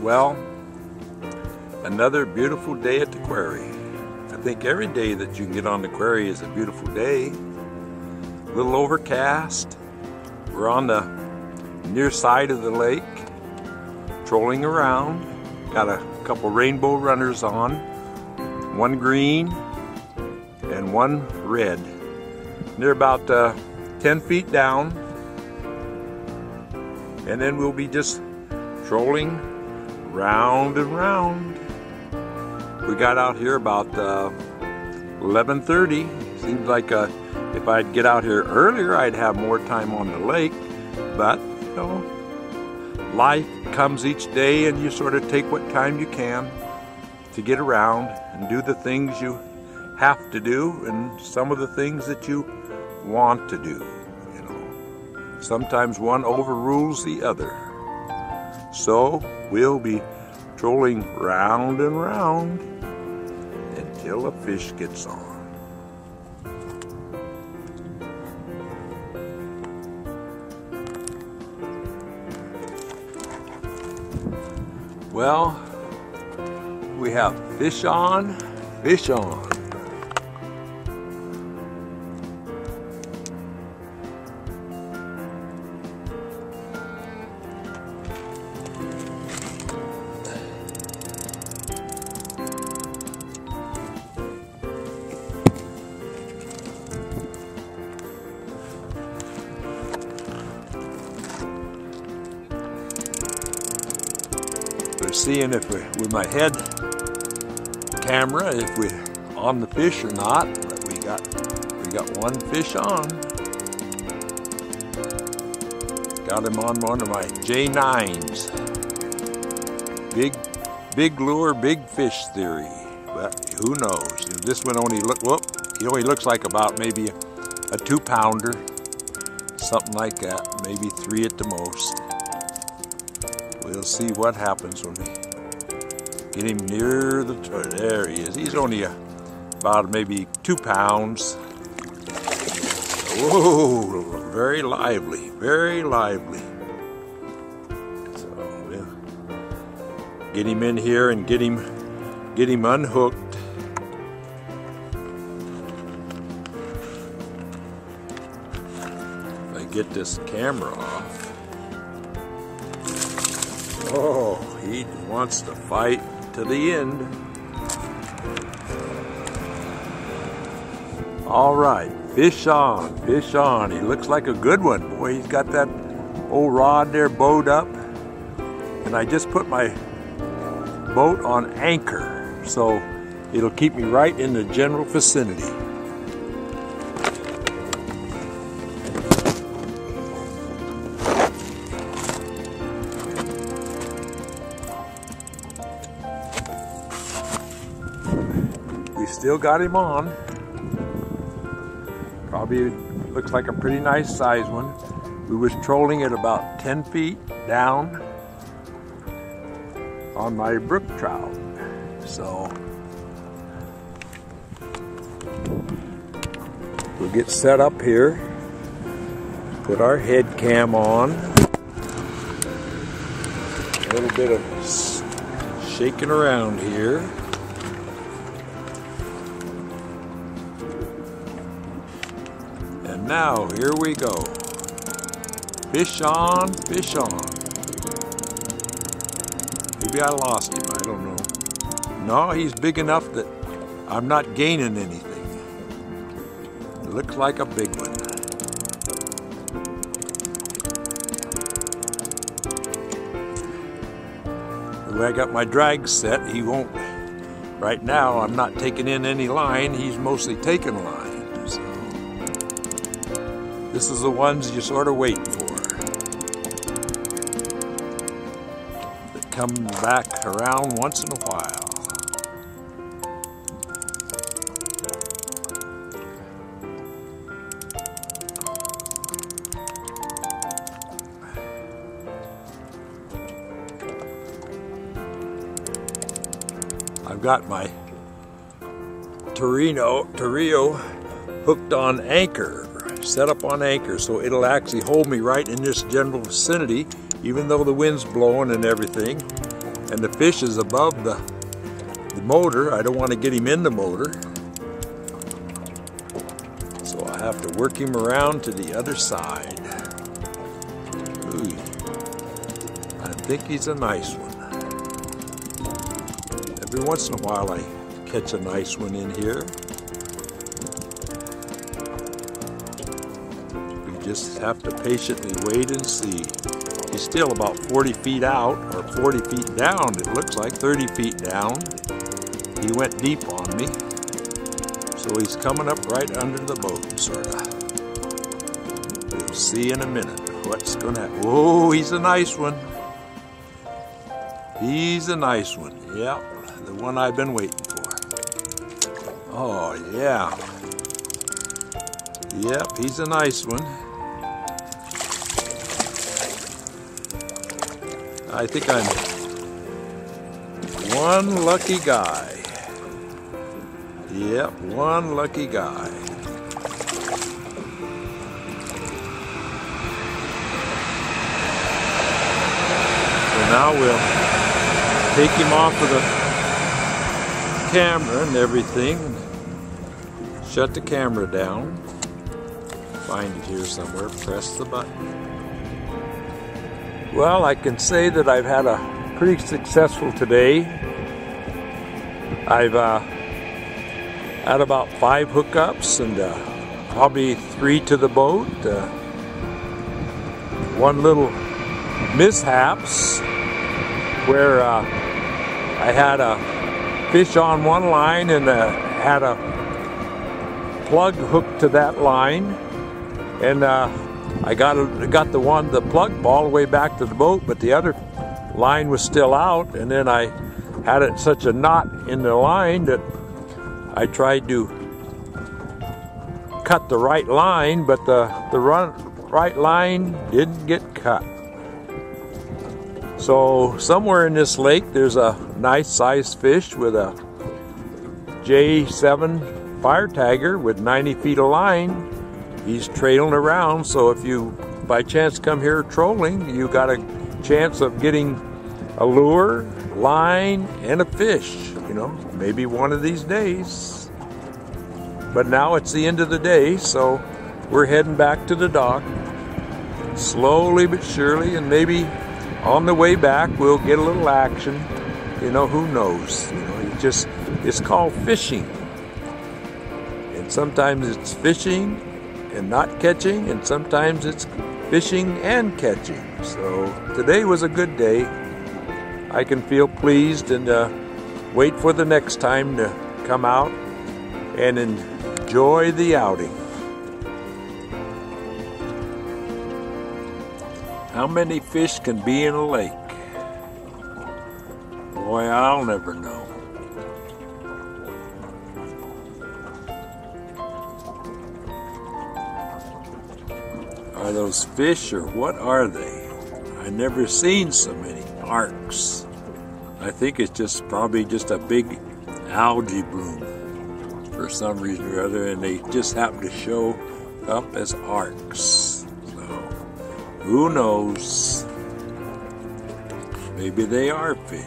Well, another beautiful day at the quarry. I think every day that you can get on the quarry is a beautiful day. A little overcast. We're on the near side of the lake, trolling around. Got a couple rainbow runners on, one green and one red. They're about 10 feet down, and then we'll be just trolling round and round. We got out here about 11:30. Seems like if I'd get out here earlier, I'd have more time on the lake. But you know, life comes each day, and you sort of take what time you can to get around and do the things you have to do, and some of the things that you want to do. You know, sometimes one overrules the other. So we'll be trolling round and round until a fish gets on. Well, we have fish on, fish on. We're seeing if we're with my head camera, if we're on the fish or not. But we got one fish on. Got him on one of my J9s. Big lure, big fish theory. But who knows? This one only he only looks like about maybe a 2-pounder, something like that, maybe 3 at the most. We'll see what happens when we get him near the turret. There he is. He's only about maybe 2 pounds. Whoa, very lively, very lively. So we'll get him in here and get him unhooked. If I get this camera off. Oh, he wants to fight to the end. All right, fish on, fish on. He looks like a good one. Boy, he's got that old rod there bowed up. And I just put my boat on anchor, so it'll keep me right in the general vicinity. We still got him on. Probably looks like a pretty nice size one. We was trolling at about 10 feet down on my brook trout. So we'll get set up here, put our head cam on. A little bit of shaking around here. And now, here we go. Fish on, fish on. Maybe I lost him, I don't know. No, he's big enough that I'm not gaining anything. It looks like a big one. The way I got my drag set, he won't. Right now, I'm not taking in any line. He's mostly taking line. So this is the ones you sort of wait for. That come back around once in a while. I've got my Torrio hooked on anchor, set up on anchor, so it'll actually hold me right in this general vicinity, even though the wind's blowing and everything. and the fish is above the motor. I don't want to get him in the motor. So I have to work him around to the other side. Ooh, I think he's a nice one. Every once in a while I catch a nice one in here. We just have to patiently wait and see. He's still about 40 feet out, or 40 feet down. It looks like 30 feet down. He went deep on me. So he's coming up right under the boat, sort of. We'll see in a minute what's going to happen. Oh, he's a nice one. He's a nice one. Yep, the one I've been waiting for. Oh, yeah. Yep, he's a nice one. I think I'm one lucky guy. Yep, one lucky guy. So now we'll take him off of the camera and everything. Shut the camera down. Find it here somewhere. Press the button. Well, I can say that I've had a pretty successful today. I've had about 5 hookups and probably 3 to the boat. One little mishaps where I had a fish on one line and had a plug hooked to that line, and I got the plug all the way back to the boat, but the other line was still out, and then I had it such a knot in the line that I tried to cut the right line, but the right line didn't get cut. So somewhere in this lake there's a nice sized fish with a J7 fire tagger with 90 feet of line. He's trailing around, so if you by chance come here trolling, you got a chance of getting a lure, line, and a fish, you know, maybe one of these days. But now it's the end of the day, so we're heading back to the dock, slowly but surely, and maybe on the way back we'll get a little action. You know, who knows? You know, it's called fishing. And sometimes it's fishing and not catching, and sometimes it's fishing and catching. So today was a good day. I can feel pleased and wait for the next time to come out and enjoy the outing. How many fish can be in a lake? Boy, I'll never know. Are those fish or what are they? I've never seen so many arcs. I think it's just probably just a big algae bloom for some reason or other, and they just happen to show up as arcs. So who knows? Maybe they are fish.